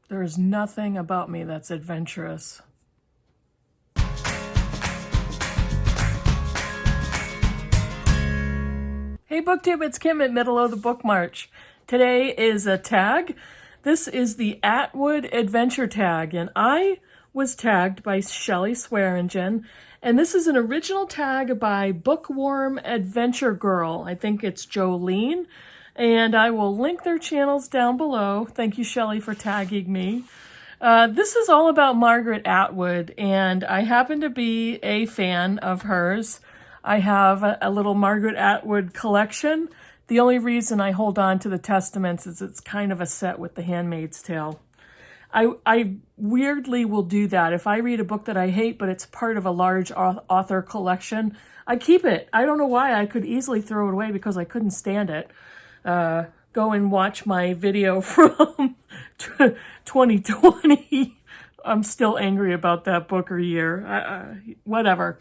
There is nothing about me that's adventurous. Hey BookTube, it's Kim at Middle of the Book March. Today is a tag. This is the Atwood Adventure Tag, and I was tagged by Shelly Swearingen, and this is an original tag by Bookworm Adventure Girl. I think it's Jolene, and I will link their channels down below. Thank you, Shelly, for tagging me. This is all about Margaret Atwood, and I happen to be a fan of hers. I have a little Margaret Atwood collection. The only reason I hold on to the Testaments is it's kind of a set with The Handmaid's Tale. I weirdly will do that. If I read a book that I hate, but it's part of a large author collection, I keep it. I don't know why. I could easily throw it away because I couldn't stand it. Go and watch my video from 2020. I'm still angry about that book or year. Whatever.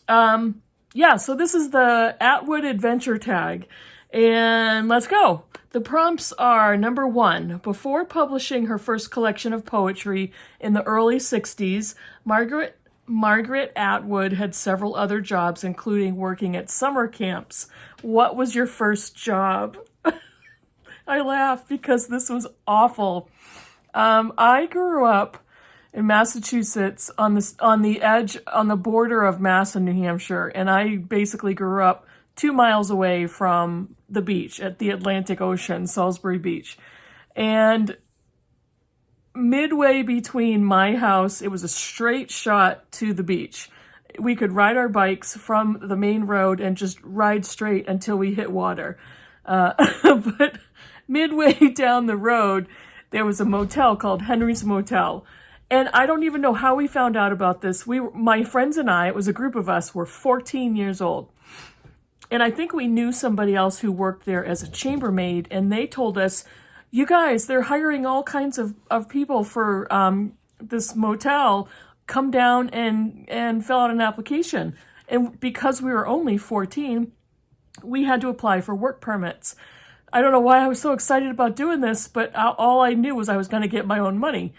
Yeah, so this is the Atwood Adventure Tag, and let's go. The prompts are, number 1, before publishing her first collection of poetry in the early 60s, Margaret Atwood had several other jobs, including working at summer camps. What was your first job? I laugh because this was awful. I grew up in Massachusetts on the border of Mass and New Hampshire, and I basically grew up 2 miles away from the beach at the Atlantic Ocean, Salisbury Beach. And midway between my house, it was a straight shot to the beach. We could ride our bikes from the main road and just ride straight until we hit water. But midway down the road, there was a motel called Henry's Motel. And I don't even know how we found out about this. My friends and I, it was a group of us, were 14 years old. And I think we knew somebody else who worked there as a chambermaid, and they told us, you guys, they're hiring all kinds of people for this motel. Come down and fill out an application. And because we were only 14, we had to apply for work permits. I don't know why I was so excited about doing this, but all I knew was I was going to get my own money.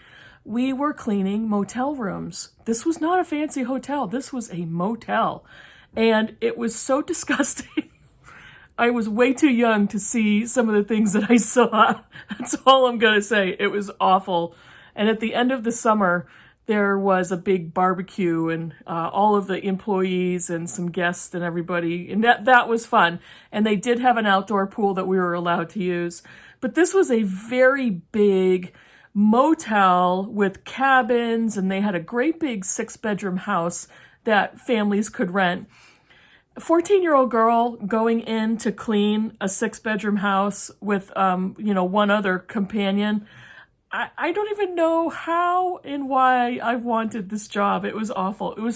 We were cleaning motel rooms. This was not a fancy hotel. This was a motel. And it was so disgusting. I was way too young to see some of the things that I saw. That's all I'm going to say. It was awful. And at the end of the summer, there was a big barbecue, and all of the employees and some guests and everybody. And that was fun. And they did have an outdoor pool that we were allowed to use. But this was a very big motel with cabins, and they had a great big 6-bedroom house that families could rent. A 14-year-old girl going in to clean a 6-bedroom house with, one other companion. I don't even know how and why I wanted this job. It was awful. I'm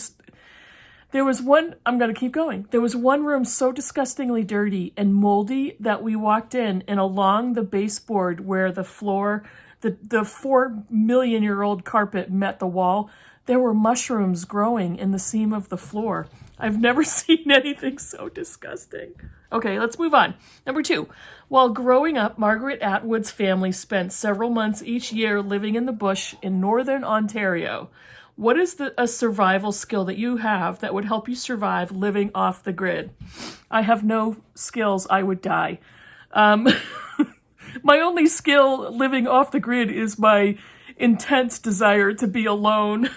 going to keep going. There was one room so disgustingly dirty and moldy that we walked in, and along the baseboard where the floor, the 4-million-year-old carpet met the wall, there were mushrooms growing in the seam of the floor. I've never seen anything so disgusting. Okay, let's move on. Number 2, while growing up, Margaret Atwood's family spent several months each year living in the bush in northern Ontario. What is a survival skill that you have that would help you survive living off the grid? I have no skills. I would die. My only skill living off the grid is my intense desire to be alone.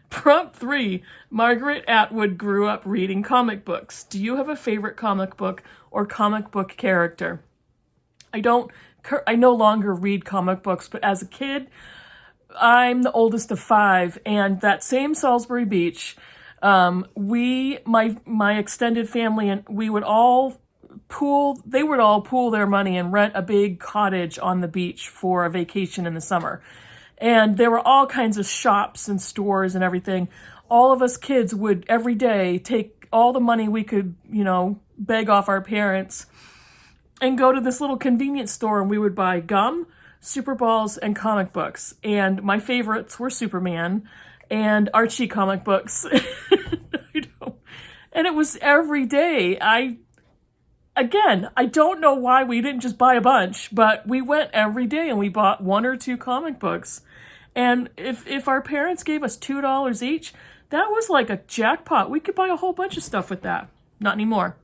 Prompt 3, Margaret Atwood grew up reading comic books. Do you have a favorite comic book or comic book character? I no longer read comic books, but as a kid, I'm the oldest of 5, and that same Salisbury Beach, my extended family, and we would all pool their money and rent a big cottage on the beach for a vacation in the summer. And there were all kinds of shops and stores and everything. All of us kids would every day take all the money we could, beg off our parents and go to this little convenience store, and we would buy gum, Super Balls, and comic books. And my favorites were Superman and Archie comic books. And it was every day. again, I don't know why we didn't just buy a bunch, but we went every day and we bought 1 or 2 comic books. And if our parents gave us $2 each, that was like a jackpot. We could buy a whole bunch of stuff with that. Not anymore.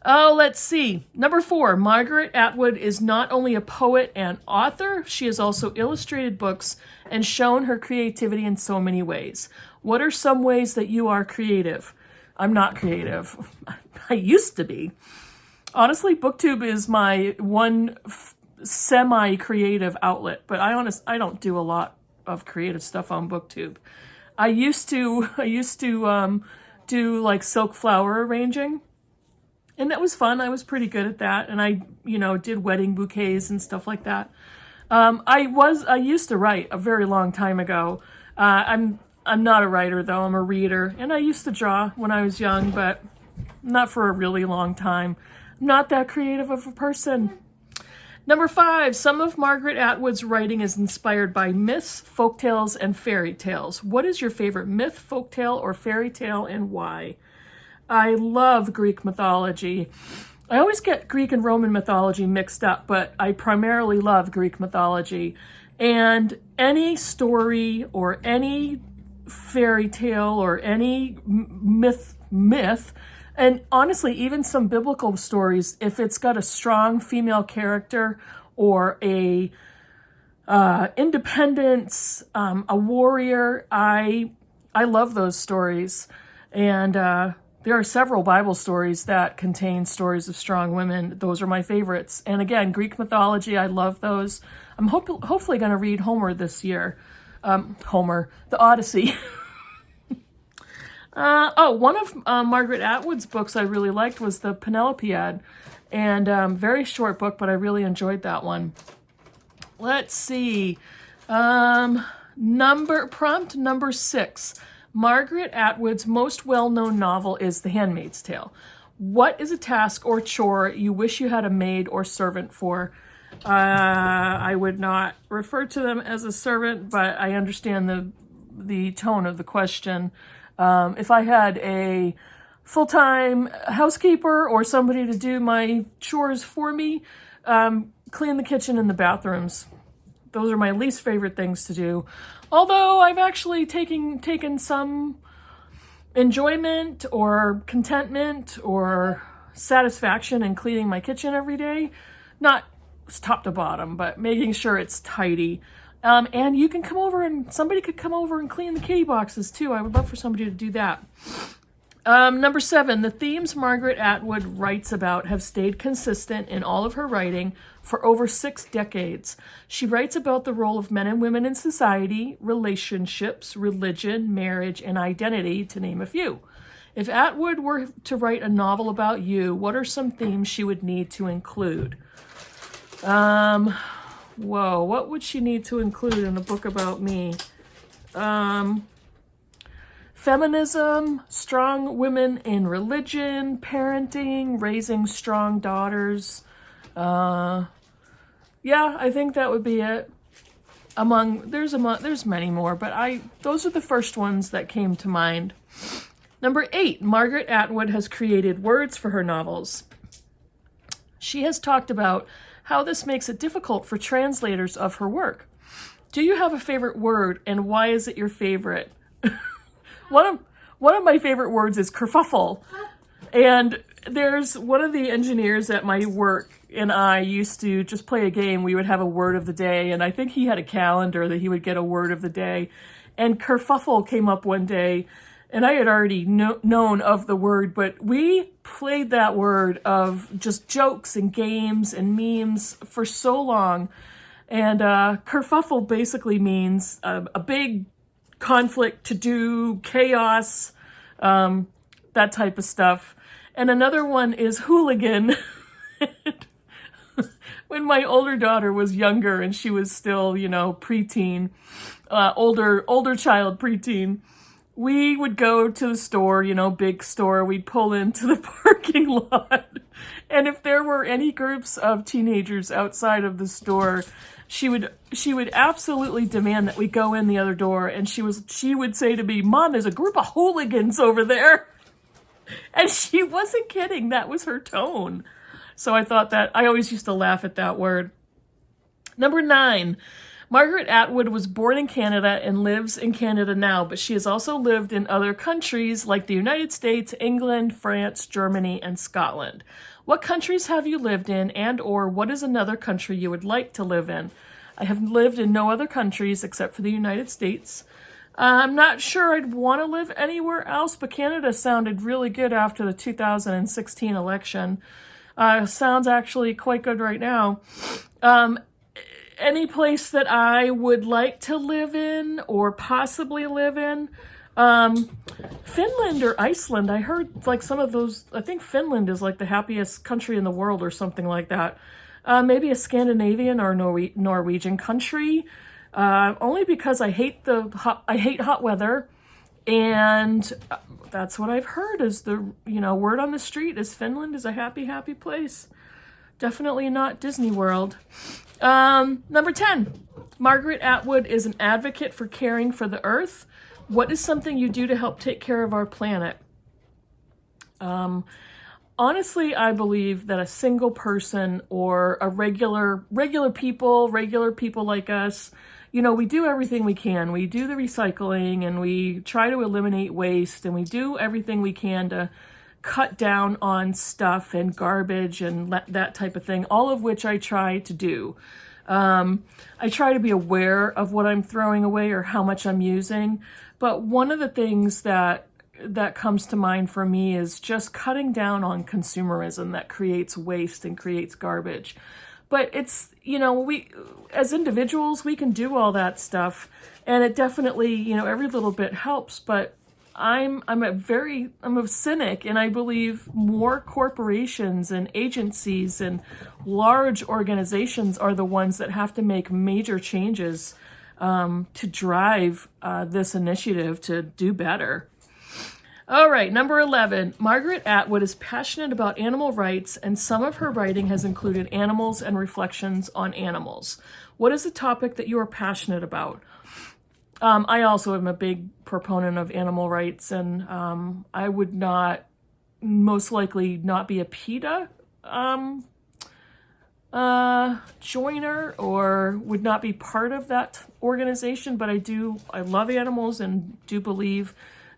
Oh, let's see. Number 4, Margaret Atwood is not only a poet and author, she has also illustrated books and shown her creativity in so many ways. What are some ways that you are creative? I'm not creative. I used to be. Honestly, BookTube is my one semi-creative outlet, but I don't do a lot of creative stuff on BookTube. I used to do like silk flower arranging. And that was fun. I was pretty good at that. And I, did wedding bouquets and stuff like that. I used to write a very long time ago. I'm not a writer though. I'm a reader. And I used to draw when I was young, but not for a really long time. I'm not that creative of a person. Number 5, some of Margaret Atwood's writing is inspired by myths, folktales, and fairy tales. What is your favorite myth, folktale, or fairy tale, and why? I love Greek mythology. I always get Greek and Roman mythology mixed up, but I primarily love Greek mythology. And any story or any fairy tale or any myth, and honestly, even some biblical stories, if it's got a strong female character or a independence, a warrior, I love those stories. And there are several Bible stories that contain stories of strong women. Those are my favorites. And again, Greek mythology, I love those. I'm hopefully going to read Homer this year. The Odyssey. One of Margaret Atwood's books I really liked was the Penelopiad. And very short book, but I really enjoyed that one. Let's see. Prompt number 6. Margaret Atwood's most well-known novel is The Handmaid's Tale. What is a task or chore you wish you had a maid or servant for? I would not refer to them as a servant, but I understand the tone of the question. If I had a full-time housekeeper or somebody to do my chores for me, clean the kitchen and the bathrooms. Those are my least favorite things to do. Although I've actually taken some enjoyment or contentment or satisfaction in cleaning my kitchen every day. Not top to bottom, but making sure it's tidy. And you can somebody could come over and clean the kitty boxes too. I would love for somebody to do that. Number 7, the themes Margaret Atwood writes about have stayed consistent in all of her writing for over 6 decades. She writes about the role of men and women in society, relationships, religion, marriage, and identity, to name a few. If Atwood were to write a novel about you, what are some themes she would need to include? What would she need to include in a book about me? Feminism, strong women in religion, parenting, raising strong daughters. Yeah, I think that would be it. There's many more, but those are the first ones that came to mind. Number 8, Margaret Atwood has created words for her novels. She has talked about how this makes it difficult for translators of her work. Do you have a favorite word, and why is it your favorite? One of my favorite words is kerfuffle. And there's one of the engineers at my work and I used to just play a game. We would have a word of the day, and I think he had a calendar that he would get a word of the day. And kerfuffle came up one day, and I had already known of the word, but we played that word of just jokes and games and memes for so long. And kerfuffle basically means a big conflict, to-do, chaos, that type of stuff. And another one is hooligan. When my older daughter was younger and she was still, preteen, older child preteen, we would go to the store, big store. We'd pull into the parking lot. And if there were any groups of teenagers outside of the store, she would absolutely demand that we go in the other door. And she would say to me, "Mom, there's a group of hooligans over there." And she wasn't kidding. That was her tone. So I thought that, I always used to laugh at that word. Number 9, Margaret Atwood was born in Canada and lives in Canada now, but she has also lived in other countries like the United States, England, France, Germany, and Scotland. What countries have you lived in, and or what is another country you would like to live in? I have lived in no other countries except for the United States. I'm not sure I'd want to live anywhere else, but Canada sounded really good after the 2016 election. Sounds actually quite good right now. Any place that I would like to live in or possibly live in, Finland or Iceland. I heard like some of those, I think Finland is like the happiest country in the world or something like that. Maybe a Scandinavian or Norwegian country, only because I hate hot weather, and that's what I've heard is the, word on the street is Finland is a happy, happy place. Definitely not Disney World. Number 10, Margaret Atwood is an advocate for caring for the earth. What is something you do to help take care of our planet? Honestly, I believe that a single person or a regular people like us, we do everything we can. We do the recycling and we try to eliminate waste and we do everything we can to cut down on stuff and garbage and that type of thing, all of which I try to do. I try to be aware of what I'm throwing away or how much I'm using. But one of the things that comes to mind for me is just cutting down on consumerism that creates waste and creates garbage. But it's, we, as individuals, we can do all that stuff. And it definitely, every little bit helps. But I'm a cynic, and I believe more corporations and agencies and large organizations are the ones that have to make major changes to drive this initiative to do better. All right, number 11, Margaret Atwood is passionate about animal rights, and some of her writing has included animals and reflections on animals. What is the topic that you are passionate about? I also am a big proponent of animal rights, and I would most likely not be a PETA joiner or would not be part of that organization, but I love animals and do believe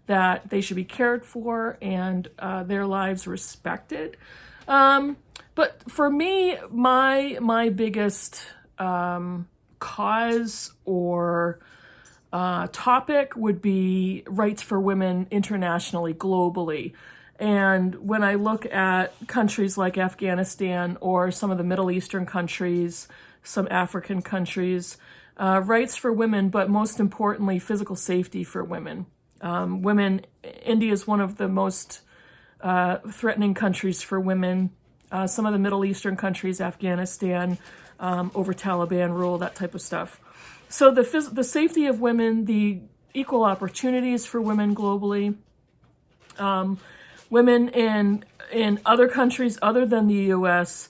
that they should be cared for and their lives respected. But for me, my biggest cause or topic would be rights for women internationally, globally. And when I look at countries like Afghanistan or some of the Middle Eastern countries, some African countries, rights for women, but most importantly, physical safety for women. India is one of the most threatening countries for women. Some of the Middle Eastern countries, Afghanistan, over Taliban rule, that type of stuff. So the safety of women, the equal opportunities for women globally, women in other countries other than the U.S.,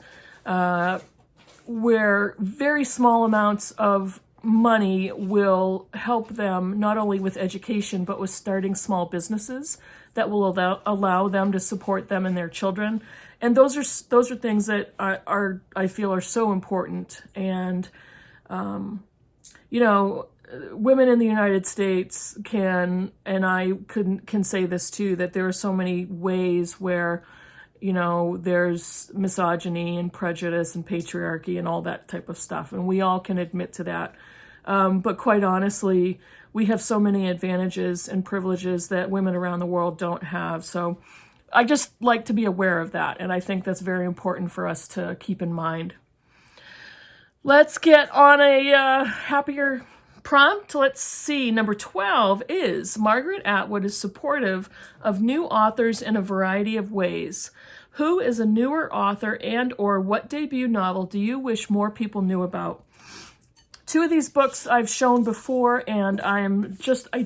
where very small amounts of money will help them not only with education, but with starting small businesses that will allow them to support them and their children. And those are things that I feel are so important. And, women in the United States can say this too, that there are so many ways where, there's misogyny and prejudice and patriarchy and all that type of stuff. And we all can admit to that. But quite honestly, we have so many advantages and privileges that women around the world don't have. So I just like to be aware of that. And I think that's very important for us to keep in mind. Let's get on a happier prompt. Let's see. Number 12 is Margaret Atwood is supportive of new authors in a variety of ways. Who is a newer author and or what debut novel do you wish more people knew about? Two of these books I've shown before, and I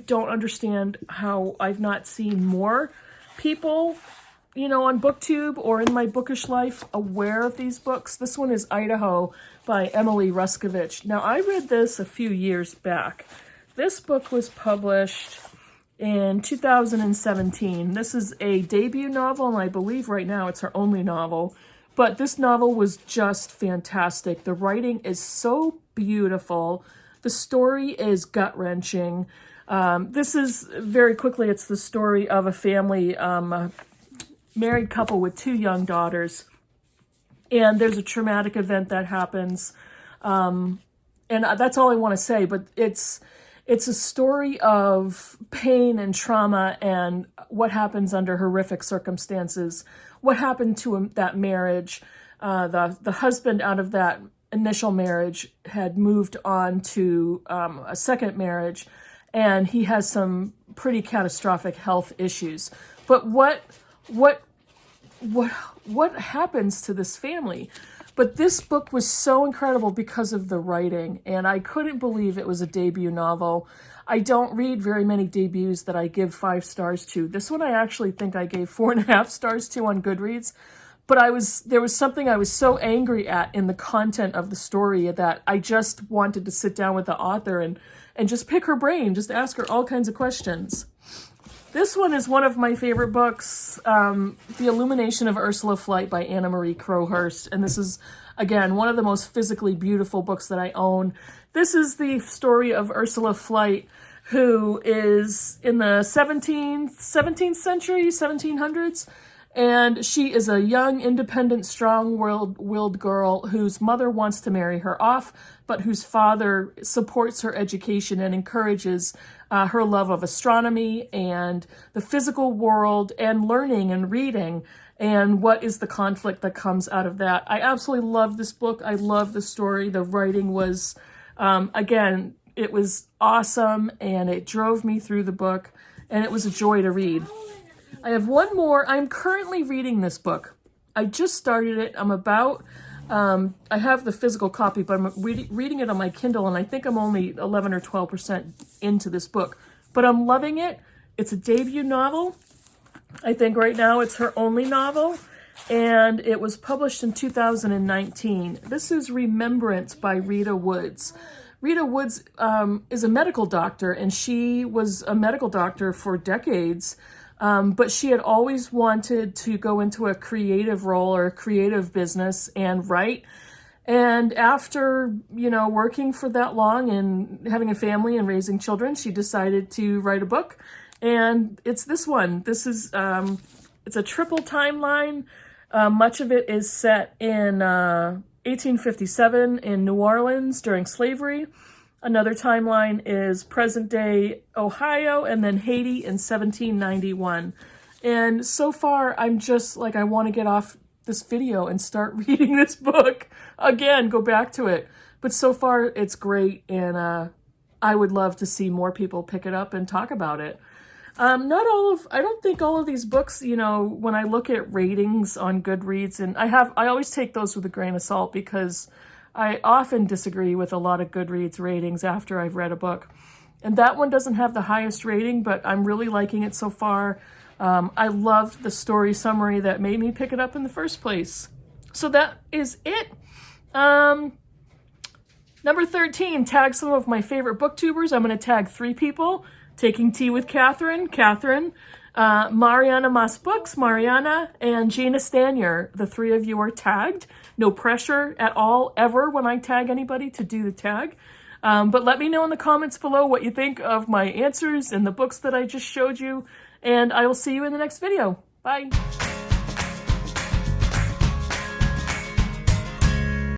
don't understand how I've not seen more people, on BookTube or in my bookish life aware of these books. This one is Idaho by Emily Ruskovich. Now, I read this a few years back. This book was published in 2017. This is a debut novel, and I believe right now it's her only novel. But this novel was just fantastic. The writing is so beautiful. The story is gut-wrenching. This is, very quickly, it's the story of a family, a married couple with 2 young daughters. And there's a traumatic event that happens. And that's all I want to say, but it's a story of pain and trauma and what happens under horrific circumstances. What happened to that marriage? The husband out of that initial marriage had moved on to a second marriage, and he has some pretty catastrophic health issues. But what happens to this family? But this book was so incredible because of the writing, and I couldn't believe it was a debut novel. I don't read very many debuts that I give 5 stars to. This one I actually think I gave 4.5 stars to on Goodreads. But there was something I was so angry at in the content of the story that I just wanted to sit down with the author and just pick her brain, just ask her all kinds of questions. This one is one of my favorite books, The Illumination of Ursula Flight by Anna Marie Crowhurst. And this is, again, one of the most physically beautiful books that I own. This is the story of Ursula Flight, who is in the 17th century, 1700s. And she is a young, independent, strong-willed girl whose mother wants to marry her off, but whose father supports her education and encourages her love of astronomy and the physical world and learning and reading, and what is the conflict that comes out of that. I absolutely love this book. I love the story. The writing was, again, it was awesome, and it drove me through the book, and it was a joy to read. I have one more. I'm currently reading this book. I just started it. I have the physical copy, but I'm reading it on my Kindle, and I think I'm only 11 or 12% into this book. But I'm loving it. It's a debut novel. I think right now it's her only novel, and it was published in 2019. This is Remembrance by Rita Woods. Rita Woods is a medical doctor, and she was a medical doctor for decades. But she had always wanted to go into a creative role or a creative business and write. And after, working for that long and having a family and raising children, she decided to write a book. And it's this one. This is, it's a triple timeline. Much of it is set in 1857 in New Orleans during slavery. Another timeline is present-day Ohio, and then Haiti in 1791. And so far, I'm just like, I want to get off this video and start reading this book again, go back to it. But so far, it's great, and I would love to see more people pick it up and talk about it. I don't think all of these books, when I look at ratings on Goodreads, and I always take those with a grain of salt because I often disagree with a lot of Goodreads ratings after I've read a book. And that one doesn't have the highest rating, but I'm really liking it so far. I loved the story summary that made me pick it up in the first place. So that is it. Number 13, tag some of my favorite booktubers. I'm going to tag 3 people. Taking Tea with Catherine, Mariana Mas Books, Mariana, and Gina Stanier. The 3 of you are tagged. No pressure at all, ever, when I tag anybody to do the tag. But let me know in the comments below what you think of my answers and the books that I just showed you. And I will see you in the next video. Bye.